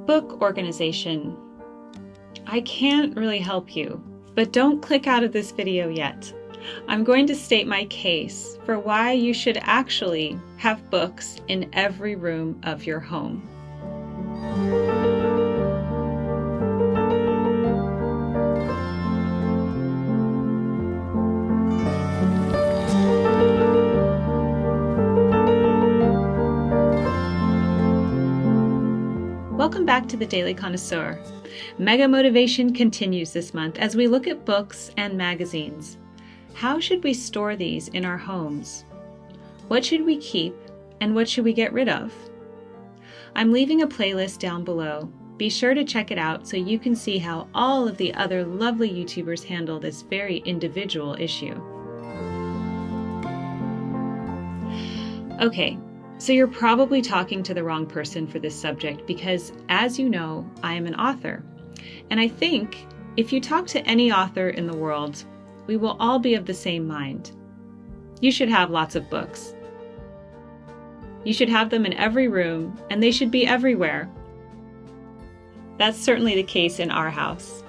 Book organization. I can't really help you, but don't click out of this video yet. I'm going to state my case for why you should actually have books in every room of your home. Welcome back to the Daily Connoisseur. Mega Motivation continues this month as we look at books and magazines. How should we store these in our homes? What should we keep and what should we get rid of? I'm leaving a playlist down below. Be sure to check it out so you can see how all of the other lovely YouTubers handle this very individual issue. Okay. So you're probably talking to the wrong person for this subject because, as you know, I am an author. And I think if you talk to any author in the world, we will all be of the same mind. You should have lots of books. You should have them in every room, and they should be everywhere. That's certainly the case in our house.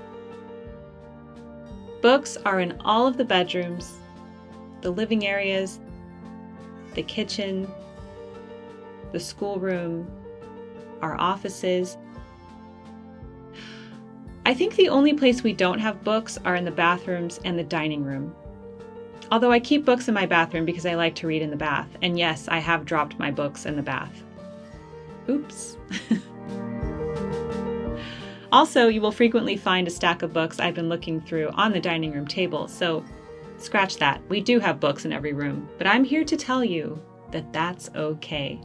Books are in all of the bedrooms, the living areas, the kitchen, the schoolroom, our offices. I think the only place we don't have books are in the bathrooms and the dining room. Although I keep books in my bathroom because I like to read in the bath. And yes, I have dropped my books in the bath. Oops. Also, you will frequently find a stack of books I've been looking through on the dining room table. So scratch that. We do have books in every room. But I'm here to tell you that that's okay.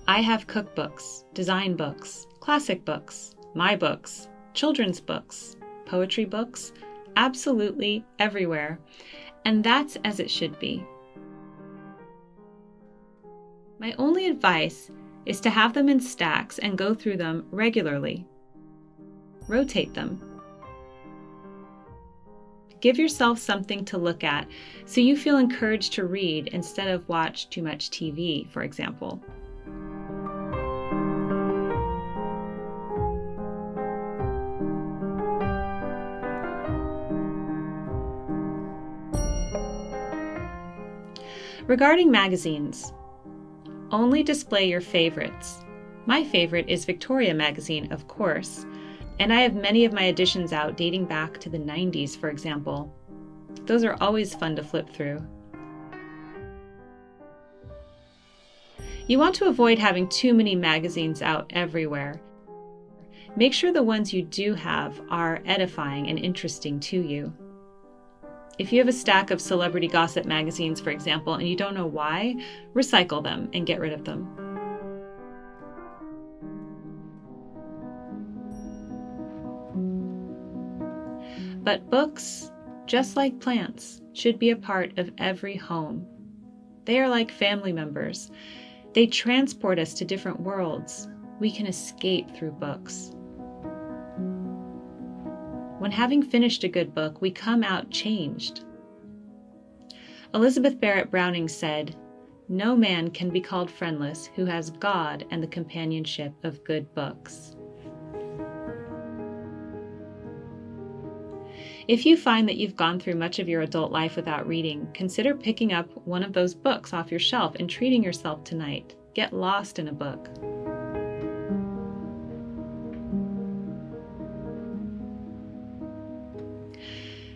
I have cookbooks, design books, classic books, my books, children's books, poetry books, absolutely everywhere. And that's as it should be. My only advice is to have them in stacks and go through them regularly. Rotate them. Give yourself something to look at so you feel encouraged to read instead of watch too much TV, for example. Regarding magazines, only display your favorites. My favorite is Victoria magazine, of course, and I have many of my editions out dating back to the 90s, for example. Those are always fun to flip through. You want to avoid having too many magazines out everywhere. Make sure the ones you do have are edifying and interesting to you. If you have a stack of celebrity gossip magazines, for example, and you don't know why, recycle them and get rid of them. But books, just like plants, should be a part of every home. They are like family members. They transport us to different worlds. We can escape through books. When having finished a good book, we come out changed. Elizabeth Barrett Browning said, "No man can be called friendless who has God and the companionship of good books." If you find that you've gone through much of your adult life without reading, consider picking up one of those books off your shelf and treating yourself tonight. Get lost in a book.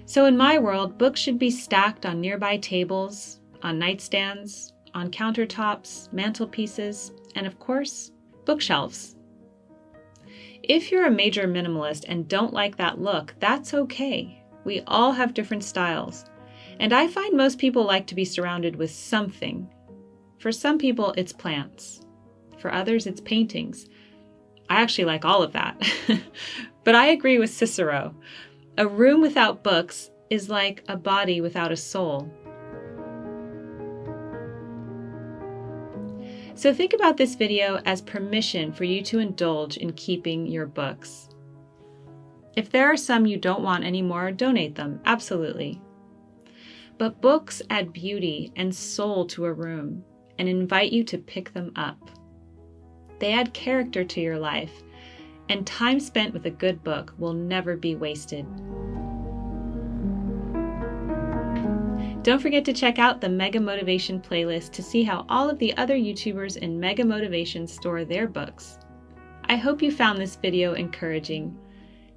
So in my world, books should be stacked on nearby tables, on nightstands, on countertops, mantelpieces, and of course, bookshelves. If you're a major minimalist and don't like that look, that's okay. We all have different styles. And I find most people like to be surrounded with something. For some people, it's plants. For others, it's paintings. I actually like all of that. But I agree with Cicero. A room without books is like a body without a soul. So think about this video as permission for you to indulge in keeping your books. If there are some you don't want anymore, donate them, absolutely. But books add beauty and soul to a room and invite you to pick them up. They add character to your life, and time spent with a good book will never be wasted. Don't forget to check out the Mega Motivation playlist to see how all of the other YouTubers in Mega Motivation store their books. I hope you found this video encouraging.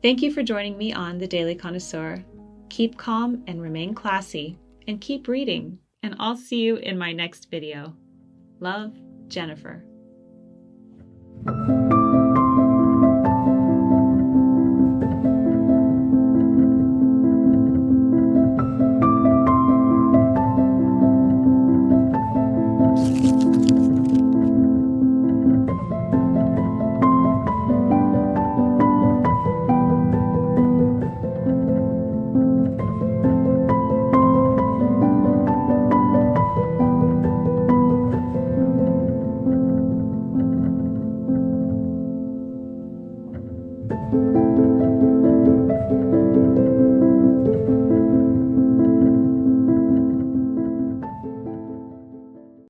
Thank you for joining me on The Daily Connoisseur. Keep calm and remain classy, and keep reading, and I'll see you in my next video. Love, Jennifer.